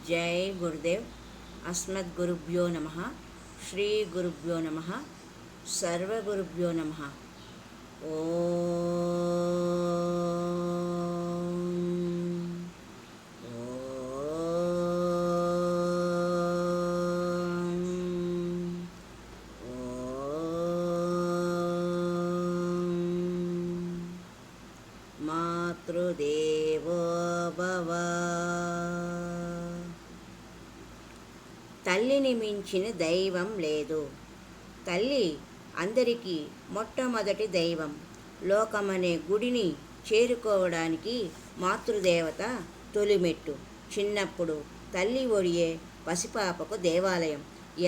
జై గురుదేవ్. అస్మద్గురుభ్యో నమః. శ్రీ గురుభ్యో నమః. సర్వగురుభ్యో నమః. ఓం మాతృదేవో భవ. తల్లిని మించిన దైవం లేదు. తల్లి అందరికీ మొట్టమొదటి దైవం. లోకమనే గుడిని చేరుకోవడానికి మాతృదేవత తొలిమెట్టు. చిన్నప్పుడు తల్లి ఒడియే పసిపాపకు దేవాలయం.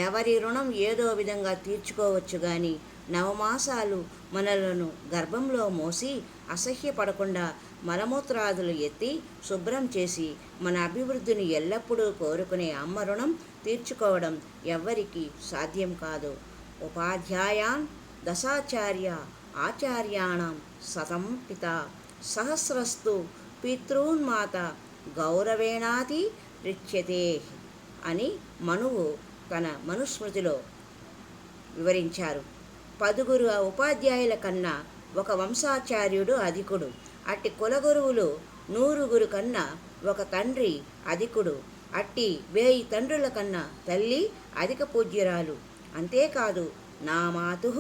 ఎవరి రుణం ఏదో విధంగా తీర్చుకోవచ్చు కానీ నవమాసాలు మనలను గర్భంలో మోసి అసహ్యపడకుండా మలమూత్రాదులు ఎత్తి శుభ్రం చేసి మన అభివృద్ధిని ఎల్లప్పుడూ కోరుకునే అమ్మ రుణం తీర్చుకోవడం ఎవ్వరికీ సాధ్యం కాదు. ఉపాధ్యాయాన్ దశాచార్య ఆచార్యాణం శతం పిత సహస్రస్తు పితॄన్మాత గౌరవేణాతి రిచ్యతే అని మనువు తన మనుస్మృతిలో వివరించారు. 10 ఉపాధ్యాయుల కన్నా ఒక వంశాచార్యుడు అధికుడు. అట్టి కులగురువులు 100 కన్నా ఒక తండ్రి అధికుడు. అట్టి 1000 తండ్రుల కన్నా తల్లి అధిక పూజ్యురాలు. అంతేకాదు, నా మాతుః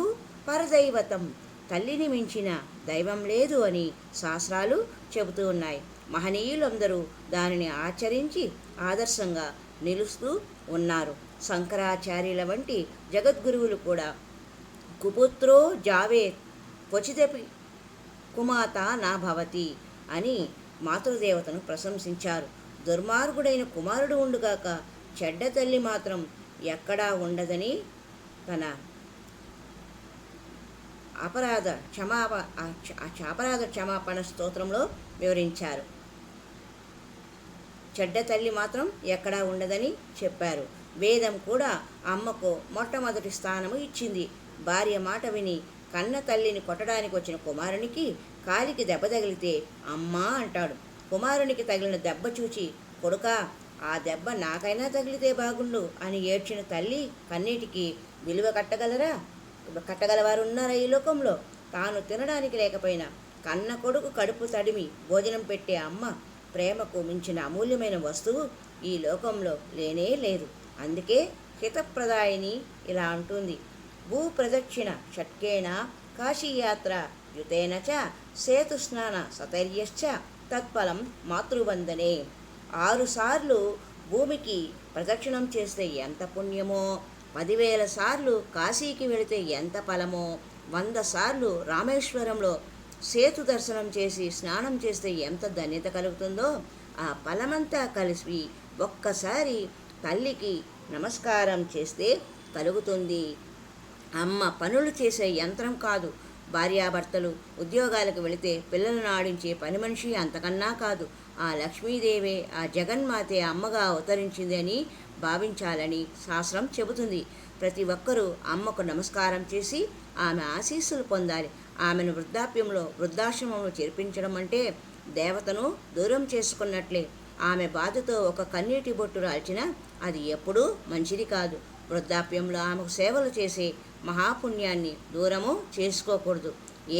పరదైవతం, తల్లిని మించిన దైవం లేదు అని శాస్త్రాలు చెబుతూ ఉన్నాయి. మహనీయులందరూ దానిని ఆచరించి ఆదర్శంగా నిలుస్తూ ఉన్నారు. శంకరాచార్యుల వంటి జగద్గురువులు కూడా కుపుత్రో జావేత్ క్వచిదపి కుమాత నా భవతి అని మాతృదేవతను ప్రశంసించారు. దుర్మార్గుడైన కుమారుడు ఉండుగాక చెడ్డ తల్లి మాత్రం ఎక్కడా ఉండదని తన అపరాధ క్షమాపణ స్తోత్రంలో వివరించారు. చెడ్డ తల్లి మాత్రం ఎక్కడా ఉండదని చెప్పారు. వేదం కూడా అమ్మకు మొట్టమొదటి స్థానము ఇచ్చింది. భార్య మాట విని కన్న తల్లిని కొట్టడానికి వచ్చిన కుమారునికి కాలికి దెబ్బ తగిలితే అమ్మా అంటాడు. కుమారునికి తగిలిన దెబ్బ చూచి, కొడుకా, ఆ దెబ్బ నాకైనా తగిలితే బాగుండు అని ఏడ్చిన తల్లి కన్నీటికి విలువ కట్టగలవారు ఉన్నారా ఈ లోకంలో? తాను తినడానికి లేకపోయినా కన్న కొడుకు కడుపు తడిమి భోజనం పెట్టే అమ్మ ప్రేమకు మించిన అమూల్యమైన వస్తువు ఈ లోకంలో లేనే లేదు. అందుకే హితప్రదాయిని ఇలా అంటుంది: భూ ప్రదక్షిణ షట్కేణ కాశీయాత్ర యుతేన చ సేతుస్నాన సతైర్యశ్చ తత్ఫలం మాతృవందనే. 6 సార్లు భూమికి ప్రదక్షిణం చేస్తే ఎంత పుణ్యమో, 10,000 సార్లు కాశీకి వెళితే ఎంత ఫలమో, 100 సార్లు రామేశ్వరంలో సేతు దర్శనం చేసి స్నానం చేస్తే ఎంత ధన్యత కలుగుతుందో ఆ ఫలమంతా కలిసి ఒక్కసారి తల్లికి నమస్కారం చేస్తే కలుగుతుంది. అమ్మ పనులు చేసే యంత్రం కాదు. భార్యాభర్తలు ఉద్యోగాలకు వెళితే పిల్లలను ఆడించే పని మనిషి అంతకన్నా కాదు. ఆ లక్ష్మీదేవే, ఆ జగన్మాతే అమ్మగా అవతరించింది అని భావించాలని శాస్త్రం చెబుతుంది. ప్రతి ఒక్కరూ అమ్మకు నమస్కారం చేసి ఆమె ఆశీస్సులు పొందాలి. ఆమెను వృద్ధాశ్రమంలో చేర్పించడం అంటే దేవతను దూరం చేసుకున్నట్లే. ఆమె బాధతో ఒక కన్నీటి బొట్టు రాల్చినా అది ఎప్పుడూ మంచిది కాదు. వృద్ధాప్యంలో ఆమెకు సేవలు చేసే మహాపుణ్యాన్ని దూరము చేసుకోకూడదు.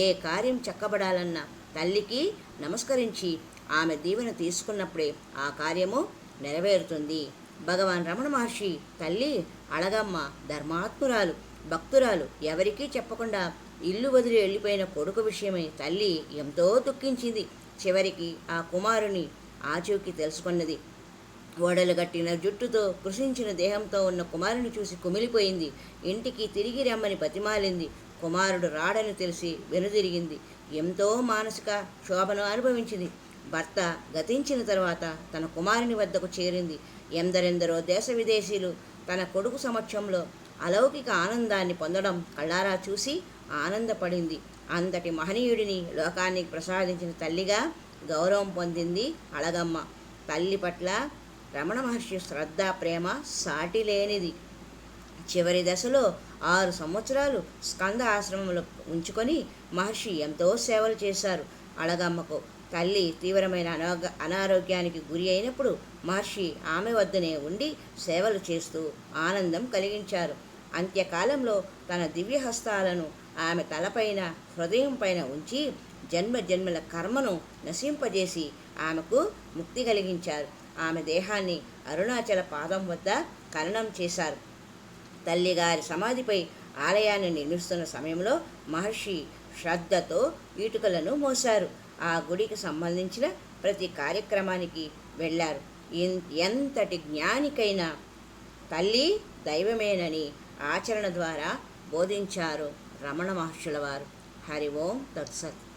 ఏ కార్యం చక్కబడాలన్నా తల్లికి నమస్కరించి ఆమె దీవెన తీసుకున్నప్పుడే ఆ కార్యము నెరవేరుతుంది. భగవాన్ రమణ మహర్షి తల్లి అళగమ్మ ధర్మాత్మురాలు, భక్తురాలు. ఎవరికీ చెప్పకుండా ఇల్లు వదిలి వెళ్ళిపోయిన కొడుకు విషయమై తల్లి ఎంతో దుఃఖించింది. చివరికి ఆ కుమారుని ఆచూకీ తెలుసుకున్నది. ఓడలు గట్టిన జుట్టుతో కృషించిన దేహంతో ఉన్న కుమారుని చూసి కుమిలిపోయింది. ఇంటికి తిరిగి రమ్మని బతిమాలింది. కుమారుడు రాడని తెలిసి వెనుదిరిగింది. ఎంతో మానసిక శోభను అనుభవించింది. భర్త గతించిన తర్వాత తన కుమారుని వద్దకు చేరింది. ఎందరెందరో దేశ విదేశీయులు తన కొడుకు సమక్షంలో అలౌకిక ఆనందాన్ని పొందడం కళ్ళారా చూసి ఆనందపడింది. అంతటి మహనీయుడిని లోకానికి ప్రసాదించిన తల్లిగా గౌరవం పొందింది అళగమ్మ. తల్లి పట్ల రమణ మహర్షి శ్రద్ధ, ప్రేమ సాటి లేనిది. చివరి దశలో 6 సంవత్సరాలు స్కంద ఆశ్రమంలో ఉంచుకొని మహర్షి ఎంతో సేవలు చేశారు. అళగమ్మకు తల్లి తీవ్రమైన అనారోగ్యానికి గురి అయినప్పుడు మహర్షి ఆమె వద్దనే ఉండి సేవలు చేస్తూ ఆనందం కలిగించారు. అంత్యకాలంలో తన దివ్యహస్తాలను ఆమె తలపైన హృదయం పైన ఉంచి జన్మ జన్మల కర్మను నశింపజేసి ఆమెకు ముక్తి కలిగించారు. ఆమె దేహాన్ని అరుణాచల పాదం వద్ద ఖననం చేశారు. తల్లిగారి సమాధిపై ఆలయాన్ని నిర్మిస్తున్న సమయంలో మహర్షి శ్రద్ధతో ఇటుకలను మోశారు. ఆ గుడికి సంబంధించిన ప్రతి కార్యక్రమానికి వెళ్ళారు. ఎంతటి జ్ఞానికైనా తల్లి దైవమేనని ఆచరణ ద్వారా బోధించారు రమణ మహర్షుల వారు. హరి ఓం తత్సత్.